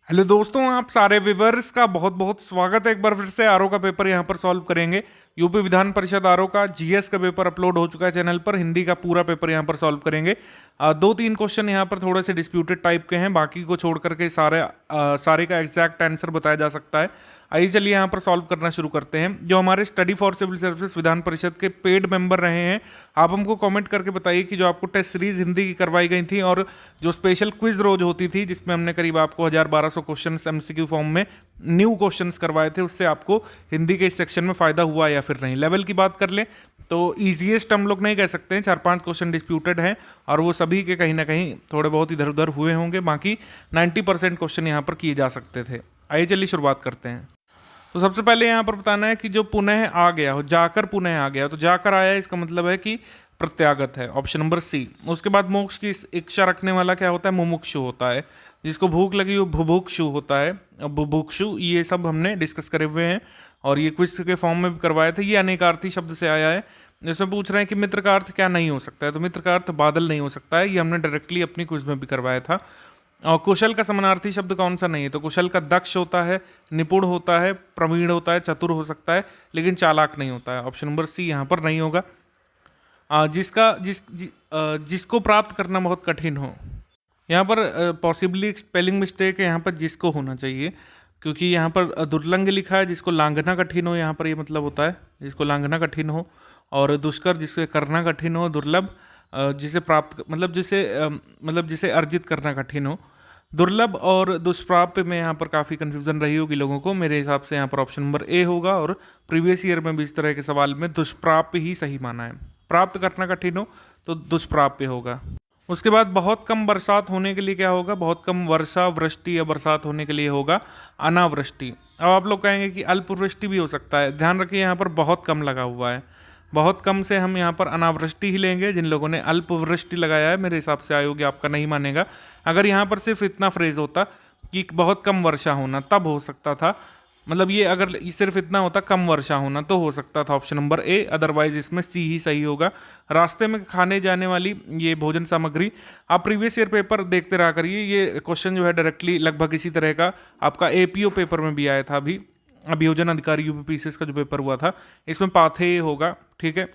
Hello दोस्तों, आप सारे व्यूवर्स का बहुत बहुत स्वागत है। एक बार फिर से आरओ का पेपर यहाँ पर सॉल्व करेंगे। यूपी विधान परिषद आरओ का जीएस का पेपर अपलोड हो चुका है चैनल पर। हिंदी का पूरा पेपर यहाँ पर सॉल्व करेंगे। दो तीन क्वेश्चन यहाँ पर थोड़े से डिस्प्यूटेड टाइप के हैं, बाकी को छोड़ करके सारे का एग्जैक्ट आंसर बताया जा सकता है। आइए चलिए यहाँ पर सॉल्व करना शुरू करते हैं। जो हमारे study for civil services Vidhan Parishad के पेड मेंबर रहे हैं, आप हमको कमेंट करके बताइए कि जो आपको टेस्ट सीरीज हिंदी की करवाई गई थी और जो स्पेशल क्विज रोज होती थी जिसमें हमने करीब आपको 1200 क्वेश्चन एमसीक्यू फॉर्म में न्यू क्वेश्चंस करवाए थे, उससे आपको हिंदी के इस सेक्शन में फायदा हुआ या फिर नहीं। लेवल की बात कर लें तो ईजीएस्ट हम लोग नहीं कह सकते हैं, 4-5 क्वेश्चन डिस्प्यूटेड हैं और वो सभी के कहीं ना कहीं थोड़े बहुत इधर उधर हुए होंगे। बाकी 90% क्वेश्चन यहाँ पर किए जा सकते थे। आइए चलिए शुरुआत करते हैं। तो सबसे पहले यहाँ पर बताना है कि जो पुनः आ गया हो, जाकर पुनः आ गया, तो जाकर आया इसका मतलब है कि प्रत्यागत है, ऑप्शन नंबर सी। उसके बाद मोक्ष की इच्छा रखने वाला क्या होता है? मुमुक्षु होता है। जिसको भूख लगी हो बुभुक्षु होता है। बुभुक्षु, ये सब हमने डिस्कस करे हुए हैं और ये क्विज के फॉर्म में भी करवाए थे। ये अनेकार्थी शब्द से आया है। इसमें पूछ रहे हैं कि मित्र का अर्थ क्या नहीं हो सकता है, तो मित्र का अर्थ बादल नहीं हो सकता है। ये हमने डायरेक्टली अपनी क्विज में भी करवाया था। और कुशल का समानार्थी शब्द कौन सा नहीं है? तो कुशल का दक्ष होता है, निपुण होता है, प्रवीण होता है, चतुर हो सकता है, लेकिन चालाक नहीं होता है। ऑप्शन नंबर सी यहाँ पर नहीं होगा। जिसको प्राप्त करना बहुत कठिन हो, यहाँ पर पॉसिबली स्पेलिंग मिस्टेक है। यहाँ पर जिसको होना चाहिए, क्योंकि यहाँ पर दुर्लंघ लिखा है। जिसको लांघना कठिन हो, यहाँ पर ये मतलब होता है जिसको लांघना कठिन हो। और दुष्कर जिसे करना कठिन हो। दुर्लभ जिसे प्राप्त मतलब जिसे अर्जित करना कठिन हो। दुर्लभ और दुष्प्राप्य में यहाँ पर काफ़ी कंफ्यूजन रही होगी लोगों को। मेरे हिसाब से यहाँ पर ऑप्शन नंबर ए होगा और प्रीवियस ईयर में भी इस तरह के सवाल में दुष्प्राप्य ही सही माना है। प्राप्त करना कठिन हो तो दुष्प्राप्य होगा। उसके बाद बहुत कम बरसात होने के लिए क्या होगा? बहुत कम वर्षा, वृष्टि या बरसात होने के लिए होगा अनावृष्टि। अब आप लोग कहेंगे कि अल्पवृष्टि भी हो सकता है। ध्यान रखिए यहाँ पर बहुत कम लगा हुआ है। बहुत कम से हम यहाँ पर अनावृष्टि ही लेंगे। जिन लोगों ने अल्पवृष्टि लगाया है, मेरे हिसाब से आयोग आपका नहीं मानेगा। अगर यहाँ पर सिर्फ इतना फ्रेज होता कि बहुत कम वर्षा होना, तब हो सकता था। मतलब ये अगर सिर्फ इतना होता कम वर्षा होना, तो हो सकता था ऑप्शन नंबर ए। अदरवाइज इसमें सी ही सही होगा। रास्ते में खाने जाने वाली ये भोजन सामग्री। आप प्रीवियस ईयर पेपर देखते रहा करिए। ये क्वेश्चन जो है डायरेक्टली लगभग इसी तरह का आपका एपीओ पेपर में भी आया था। अभी अभियोजन अधिकारी यूपीपीसीएस का जो पेपर हुआ था, इसमें पाथे होगा। ठीक है,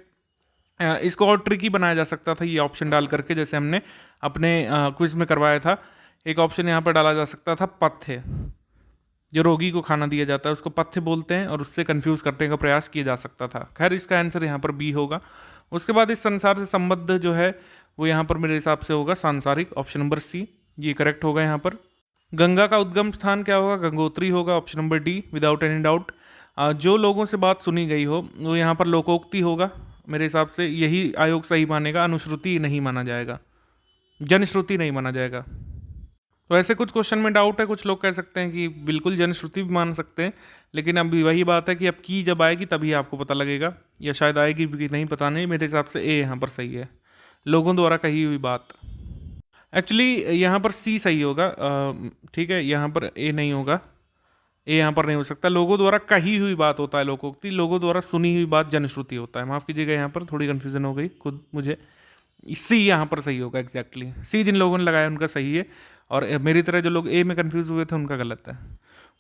इसको और ट्रिकी बनाया जा सकता था ये ऑप्शन डाल करके, जैसे हमने अपने क्विज में करवाया था। एक ऑप्शन यहाँ पर डाला जा सकता था पथ्य। जो रोगी को खाना दिया जाता है उसको पथ्य बोलते हैं और उससे कंफ्यूज करने का प्रयास किया जा सकता था। खैर, इसका आंसर यहाँ पर बी होगा। उसके बाद इस संसार से संबद्ध जो है वो यहाँ पर मेरे हिसाब से होगा सांसारिक, ऑप्शन नंबर सी। ये करेक्ट होगा यहाँ पर। गंगा का उद्गम स्थान क्या होगा? गंगोत्री होगा, option number D, without any doubt. जो लोगों से बात सुनी गई हो वो यहाँ पर लोकोक्ति होगा। मेरे हिसाब से यही आयोग सही मानेगा। अनुश्रुति नहीं माना जाएगा, जनश्रुति नहीं माना जाएगा। तो ऐसे कुछ क्वेश्चन में डाउट है। कुछ लोग कह सकते हैं कि बिल्कुल जनश्रुति भी मान सकते हैं, लेकिन अब वही बात है कि अब की जब आएगी तभी आपको पता लगेगा, या शायद आएगी भी नहीं, पता नहीं। मेरे हिसाब से ए यहाँ पर सही है, लोगों द्वारा कही हुई बात। एक्चुअली यहाँ पर सी सही होगा। ठीक है, यहाँ पर ए नहीं होगा। ए यहाँ पर नहीं हो सकता। लोगों द्वारा कही हुई बात होता है लोकोक्ति, लोगों द्वारा सुनी हुई बात जनश्रुति होता है। माफ़ कीजिएगा, यहाँ पर थोड़ी कन्फ्यूजन हो गई खुद मुझे। सी यहाँ पर सही होगा एग्जैक्टली। सी जिन लोगों ने लगाया उनका सही है, और मेरी तरह जो लोग ए में कंफ्यूज हुए थे उनका गलत है।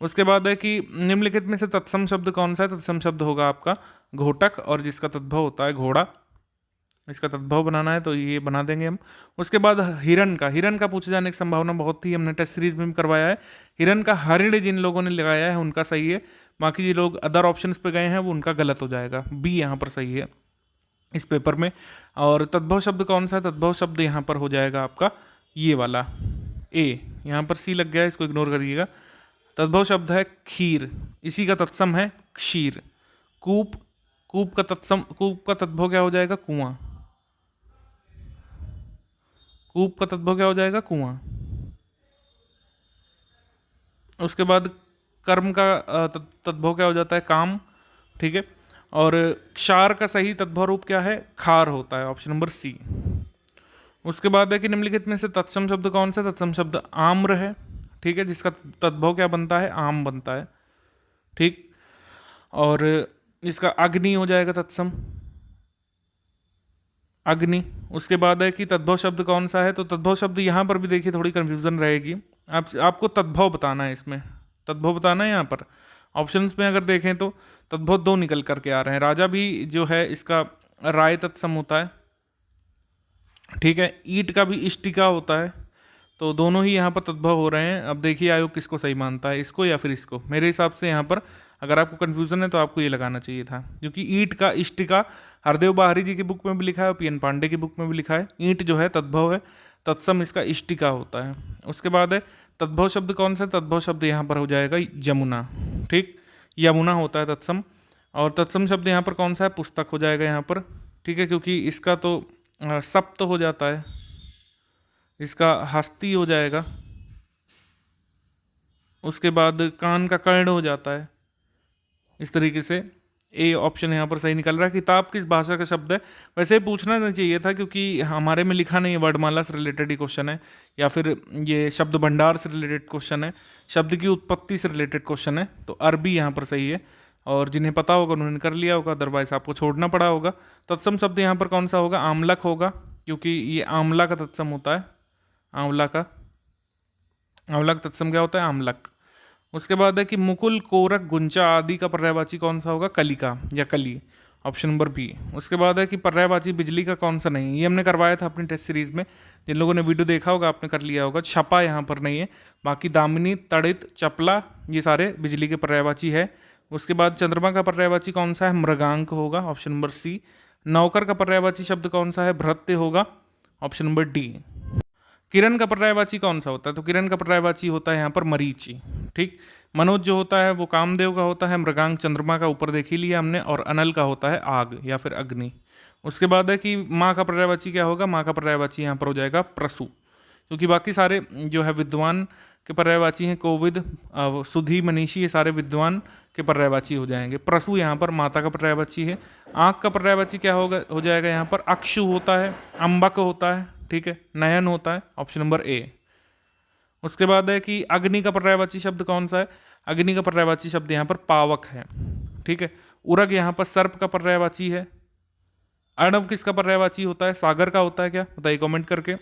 उसके बाद है कि निम्नलिखित में से तत्सम शब्द कौन सा है? तत्सम शब्द होगा आपका घोटक, और जिसका तद्भव होता है घोड़ा। इसका तद्भव बनाना है तो ये बना देंगे हम। उसके बाद हिरण का पूछे जाने की संभावना बहुत थी, हमने टेस्ट सीरीज में भी करवाया है। हिरण का हरिण जिन लोगों ने लगाया है उनका सही है। बाकी जो लोग अदर ऑप्शंस पे गए हैं वो उनका गलत हो जाएगा। बी यहाँ पर सही है इस पेपर में। और तद्भव शब्द कौन सा है? तद्भव शब्द यहाँ पर हो जाएगा आपका ये वाला ए। यहाँ पर सी लग गया है, इसको इग्नोर करिएगा। तद्भव शब्द है खीर, इसी का तत्सम है क्षीर। कूप कूप का तद्भव क्या हो जाएगा? कुआं। कूप का तद्भव क्या हो जाएगा? कुआं। उसके बाद कर्म का तद्भव क्या हो जाता है? काम। ठीक है, और क्षार का सही तद्भव रूप क्या है? खार होता है, ऑप्शन नंबर सी। उसके बाद है कि निम्नलिखित में से तत्सम शब्द कौन सा? तत्सम शब्द आम्र है। ठीक है, जिसका तद्भव क्या बनता है? आम बनता है। ठीक, और इसका अग्नि हो जाएगा तत्सम, अग्नि। उसके बाद है कि तद्भव शब्द कौन सा है? तो तद्भव शब्द यहाँ पर भी देखिए थोड़ी कन्फ्यूजन रहेगी। आपको तद्भव बताना है, इसमें तद्भव बताना है। यहाँ पर ऑप्शंस में अगर देखें तो तद्भव 2 निकल करके आ रहे हैं। राजा भी जो है इसका राय तत्सम होता है, ठीक है। ईट का भी इष्टिका होता है, तो दोनों ही यहाँ पर तद्भव हो रहे हैं। अब देखिए आयोग किसको सही मानता है, इसको या फिर इसको। मेरे हिसाब से यहाँ पर अगर आपको कन्फ्यूजन है तो आपको ये लगाना चाहिए था, क्योंकि ईंट का इष्टिका हरदेव बाहरी जी की बुक में भी लिखा है और पीएन पांडे की बुक में भी लिखा है। ईंट जो है तद्भव है, तत्सम इसका इष्टिका होता है। उसके बाद है तद्भव शब्द कौन सा, तद्भव शब्द यहाँ पर हो जाएगा यमुना, ठीक। यमुना होता है तत्सम। और तत्सम शब्द यहाँ पर कौन सा है, पुस्तक हो जाएगा यहाँ पर, ठीक है, क्योंकि इसका तो सप्त हो जाता है, इसका हस्ती हो जाएगा। उसके बाद कान का कर्ण हो जाता है। इस तरीके से ए ऑप्शन यहाँ पर सही निकल रहा है। किताब किस भाषा का शब्द है, वैसे ही पूछना नहीं चाहिए था, क्योंकि हमारे में लिखा नहीं है। वर्णमाला से रिलेटेड ही क्वेश्चन है, या फिर ये शब्द भंडार से रिलेटेड क्वेश्चन है, शब्द की उत्पत्ति से रिलेटेड क्वेश्चन है। तो अरबी यहाँ पर सही है, और जिन्हें पता होगा उन्होंने कर लिया होगा, अदरवाइज आपको छोड़ना पड़ा होगा। तत्सम शब्द यहाँ पर कौन सा होगा, आमलक होगा, क्योंकि ये आंवला का तत्सम होता है। आंवला का तत्सम क्या होता है, आमलक। उसके बाद है कि मुकुल, कोरक, गुंचा आदि का पर्यायवाची कौन सा होगा, कलिका या कली, ऑप्शन नंबर बी। उसके बाद है कि पर्यायवाची बिजली का कौन सा नहीं है, ये हमने करवाया था अपनी टेस्ट सीरीज में। जिन लोगों ने वीडियो देखा होगा आपने कर लिया होगा। छपा यहाँ पर नहीं है, बाकी दामिनी, तड़ित, चपला ये सारे बिजली के पर्यायवाची है। उसके बाद चंद्रमा का पर्यायवाची कौन सा है, मृगांक होगा, ऑप्शन नंबर सी। नौकर का पर्यायवाची शब्द कौन सा है, भृत्य होगा, ऑप्शन नंबर डी। किरण का पर्यायवाची कौन सा होता है, तो किरण का पर्यायवाची होता है यहाँ पर मरीचि, ठीक। मनोज जो होता है वो कामदेव का होता है, मृगांक चंद्रमा का ऊपर देख ही लिया हमने, और अनल का होता है आग या फिर अग्नि। उसके बाद है कि माँ का पर्यायवाची क्या होगा, माँ का पर्यायवाची यहाँ पर हो जाएगा प्रसु, क्योंकि बाकी सारे जो है विद्वान के पर्यायवाची हैं, कोविद, सुधी, मनीषी, ये सारे विद्वान के पर्यायवाची हो जाएंगे। प्रसु यहाँ पर माता का पर्यायवाची है। आँख का पर्यायवाची क्या होगा, हो जाएगा यहाँ पर अक्षु होता है, अम्बक होता है, ठीक है, नयन होता है, ऑप्शन नंबर ए। उसके बाद है कि अग्नि का पर्यायवाची शब्द कौन सा है, अग्नि का पर्यायवाची शब्द यहाँ पर पावक है, ठीक है। उरग यहाँ पर सर्प का पर्यायवाची है। अर्णव किसका पर्यायवाची होता है, सागर का होता है क्या, बताइए कमेंट करके।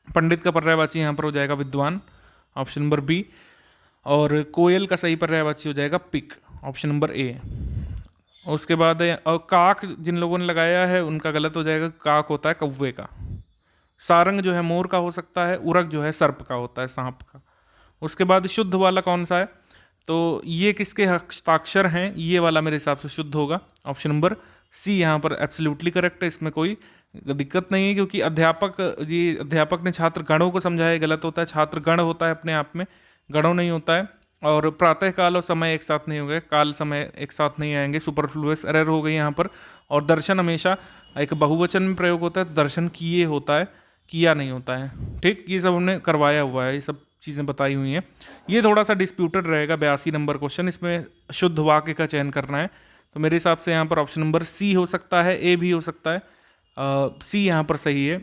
पंडित का पर्यायवाची यहाँ पर हो जाएगा विद्वान, ऑप्शन नंबर बी। और कोयल का सही पर्यायवाची हो जाएगा पिक, ऑप्शन नंबर ए। उसके बाद है और काक जिन लोगों ने लगाया है उनका गलत हो जाएगा, काक होता है कौवे का। सारंग जो है मोर का हो सकता है, उरग जो है सर्प का होता है, सांप का। उसके बाद शुद्ध वाला कौन सा है, तो ये किसके हस्ताक्षर हैं, ये वाला मेरे हिसाब से शुद्ध होगा, ऑप्शन नंबर सी यहाँ पर एब्सोल्युटली करेक्ट है। इसमें कोई दिक्कत नहीं है, क्योंकि अध्यापक ने छात्र गणों को समझाया, गलत होता है। छात्र गण होता है अपने आप में, गणों नहीं होता है। और प्रातः काल और समय एक साथ नहीं हो गए, काल समय एक साथ नहीं आएंगे, सुपरफ्लुअस एरर हो गई यहाँ पर। और दर्शन हमेशा एक बहुवचन में प्रयोग होता है, दर्शन किए होता है, किया नहीं होता है, ठीक। ये सब हमने करवाया हुआ है, ये सब चीज़ें बताई हुई हैं। ये थोड़ा सा डिस्प्यूटेड रहेगा, 82 नंबर क्वेश्चन, इसमें शुद्ध वाक्य का चयन करना है। तो मेरे हिसाब से यहाँ पर ऑप्शन नंबर सी हो सकता है, ए भी हो सकता है, सी यहाँ पर सही है,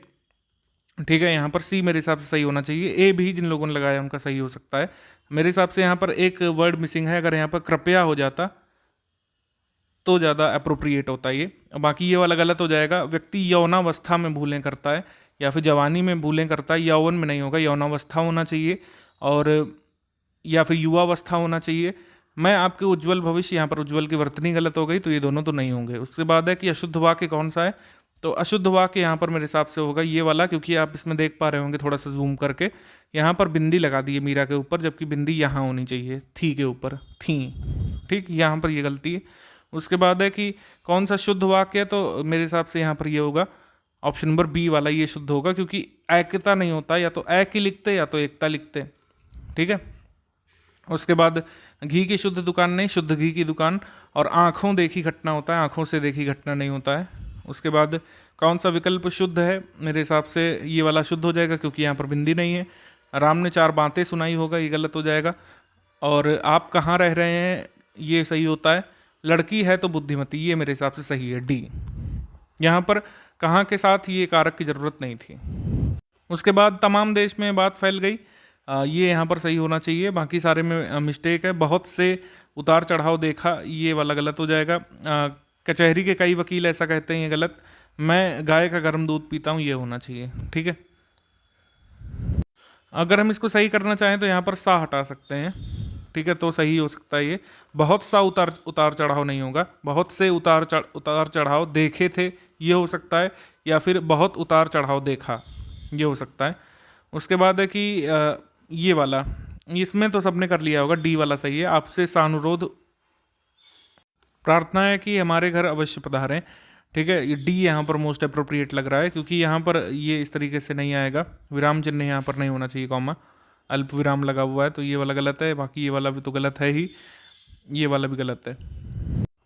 ठीक है। यहाँ पर सी मेरे हिसाब से सही होना चाहिए, ए भी जिन लोगों ने लगाया उनका सही हो सकता है। मेरे हिसाब से यहाँ पर एक वर्ड मिसिंग है, अगर यहाँ पर कृपया हो जाता तो ज़्यादा अप्रोप्रिएट होता है ये। बाकी ये वाला गलत हो जाएगा। व्यक्ति यौनावस्था में भूलें करता है, या फिर जवानी में भूलें करता है, यौवन में नहीं होगा, यौनावस्था होना चाहिए, और या फिर युवावस्था होना चाहिए। मैं आपके उज्जवल भविष्य, यहाँ पर उज्जवल की वर्तनी गलत हो गई, तो ये दोनों तो नहीं होंगे। उसके बाद है कि अशुद्ध वाक्य कौन सा है, तो अशुद्ध वाक्य यहाँ पर मेरे हिसाब से होगा ये वाला, क्योंकि आप इसमें देख पा रहे होंगे थोड़ा सा जूम करके, यहाँ पर बिंदी लगा दी है मीरा के ऊपर, जबकि बिंदी यहाँ होनी चाहिए, थी के ऊपर, थी, ठीक। यहाँ पर ये गलती है। उसके बाद है कि कौन सा शुद्ध वाक्य है, तो मेरे हिसाब से यहाँ पर ये होगा ऑप्शन नंबर बी वाला, ये शुद्ध होगा, क्योंकि एकता नहीं होता, या तो एक ही लिखते या तो एकता लिखते, ठीक है। उसके बाद घी की शुद्ध दुकान नहीं, शुद्ध घी की दुकान। और आँखों देखी घटना होता है, आँखों से देखी घटना नहीं होता है। उसके बाद कौन सा विकल्प शुद्ध है, मेरे हिसाब से ये वाला शुद्ध हो जाएगा, क्योंकि यहाँ पर बिंदी नहीं है। राम ने 4 बातें सुनाई होगा, ये गलत हो जाएगा। और आप कहाँ रह रहे हैं, ये सही होता है। लड़की है तो बुद्धिमती, ये मेरे हिसाब से सही है, डी। यहाँ पर कहाँ के साथ ये कारक की ज़रूरत नहीं थी। उसके बाद तमाम देश में बात फैल गई, ये यहाँ पर सही होना चाहिए, बाकी सारे में मिस्टेक है। बहुत से उतार चढ़ाव देखा, ये वाला गलत हो जाएगा। कचहरी के कई वकील ऐसा कहते हैं, ये गलत। मैं गाय का गर्म दूध पीता हूँ, ये होना चाहिए, ठीक है। अगर हम इसको सही करना चाहें तो यहाँ पर सा हटा सकते हैं, ठीक है, तो सही हो सकता है ये। बहुत सा उतार चढ़ाव नहीं होगा, बहुत से उतार चढ़ाव देखे थे ये हो सकता है, या फिर बहुत उतार चढ़ाव देखा ये हो सकता है। उसके बाद है कि ये वाला, इसमें तो सबने कर लिया होगा, डी वाला सही है। आपसे सानुरोध प्रार्थना है कि हमारे घर अवश्य पधारें, ठीक है, ये डी यहाँ पर मोस्ट अप्रोप्रिएट लग रहा है, क्योंकि यहाँ पर ये इस तरीके से नहीं आएगा, विराम चिन्ह यहाँ पर नहीं होना चाहिए, कॉमा, अल्प विराम लगा हुआ है, तो ये वाला गलत है। बाकी ये वाला भी तो गलत है ही, ये वाला भी गलत है।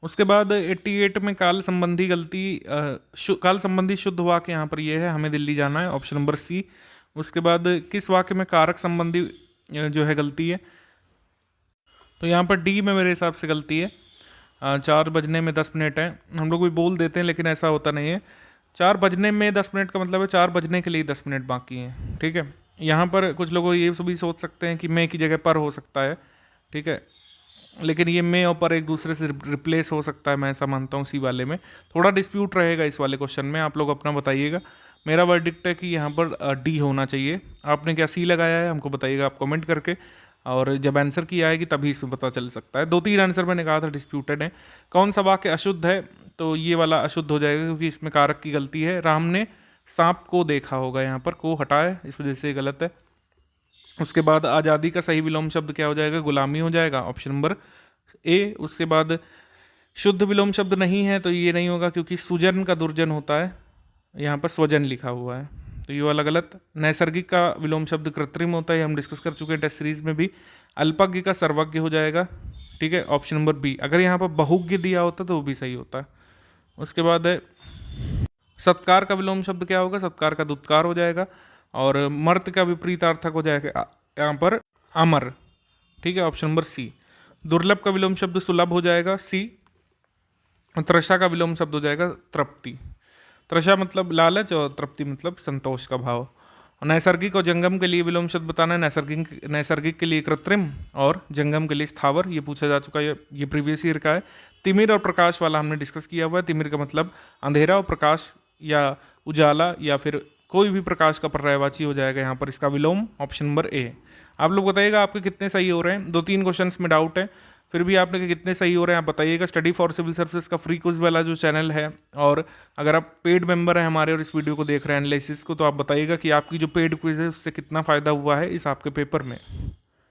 उसके बाद 88 में काल संबंधी गलती, काल संबंधी शुद्ध वाक्य यहाँ पर ये है, हमें दिल्ली जाना है, ऑप्शन नंबर सी। उसके बाद किस वाक्य में कारक संबंधी जो है गलती है, तो यहाँ पर डी में मेरे हिसाब से गलती है। 4 बजने में 10 मिनट है, हम लोग भी बोल देते हैं लेकिन ऐसा होता नहीं है। 4 बजने में 10 मिनट का मतलब है 4 बजने के लिए 10 मिनट बाकी हैं, ठीक है। यहाँ पर कुछ लोग ये भी सोच सकते हैं कि मैं की जगह पर हो सकता है, ठीक है, लेकिन ये मैं और पर एक दूसरे से रिप्लेस हो सकता है, मैं ऐसा मानता हूँ। सी वाले में थोड़ा डिस्प्यूट रहेगा, इस वाले क्वेश्चन में आप लोग अपना बताइएगा। मेरा वर्डिक्ट है कि यहाँ पर डी होना चाहिए। आपने क्या सी लगाया है हमको बताइएगा आप कमेंट करके, और जब आंसर की आएगी तभी इसमें पता चल सकता है। 2-3 आंसर मैंने कहा था डिस्प्यूटेड है। कौन सा वाक्य अशुद्ध है, तो ये वाला अशुद्ध हो जाएगा क्योंकि इसमें कारक की गलती है। राम ने सांप को देखा होगा, यहाँ पर को हटाए, इस वजह से गलत है। उसके बाद आज़ादी का सही विलोम शब्द क्या हो जाएगा, गुलामी हो जाएगा, ऑप्शन नंबर ए। उसके बाद शुद्ध विलोम शब्द नहीं है तो ये नहीं होगा क्योंकि सुजन का दुर्जन होता है, यहाँ पर स्वजन लिखा हुआ है, तो ये वाला गलत। नैसर्गिक का विलोम शब्द कृत्रिम होता है, हम डिस्कस कर चुके हैं टेस्ट सीरीज में भी। अल्पज्ञ का सर्वज्ञ हो जाएगा, ठीक है, ऑप्शन नंबर बी। अगर यहाँ पर बहुज्ञ दिया होता तो वो भी सही होता। उसके बाद है सत्कार का विलोम शब्द क्या होगा, सत्कार का दुत्कार हो जाएगा, और मर्त का विपरीतार्थक हो जाएगा यहाँ पर अमर, ठीक है, ऑप्शन नंबर सी। दुर्लभ का विलोम शब्द सुलभ हो जाएगा, सी। त्रषा का विलोम शब्द हो जाएगा तृप्ति। त्रषा मतलब लालच और तृप्ति मतलब संतोष का भाव। नैसर्गिक और जंगम के लिए विलोम शब्द बताना है, नैसर्गिक के लिए कृत्रिम और जंगम के लिए स्थावर, ये पूछा जा चुका है, ये प्रीवियस ईयर का है। तिमिर और प्रकाश वाला हमने डिस्कस किया हुआ है। तिमिर का मतलब अंधेरा और प्रकाश या उजाला या फिर कोई भी प्रकाश का पर्यायवाची हो जाएगा यहाँ पर इसका विलोम, ऑप्शन नंबर ए। आप लोग बताइएगा आपके कितने सही हो रहे हैं। 2-3 क्वेश्चंस में डाउट है, फिर भी आपने कितने सही हो रहे हैं आप बताइएगा। स्टडी फॉर सिविल सर्विसेज का फ्री क्विज वाला जो चैनल है, और अगर आप पेड मेंबर हैं हमारे और इस वीडियो को देख रहे हैं एनालिसिस को, तो आप बताइएगा कि आपकी जो पेड क्विज है उससे कितना फ़ायदा हुआ है इस आपके पेपर में।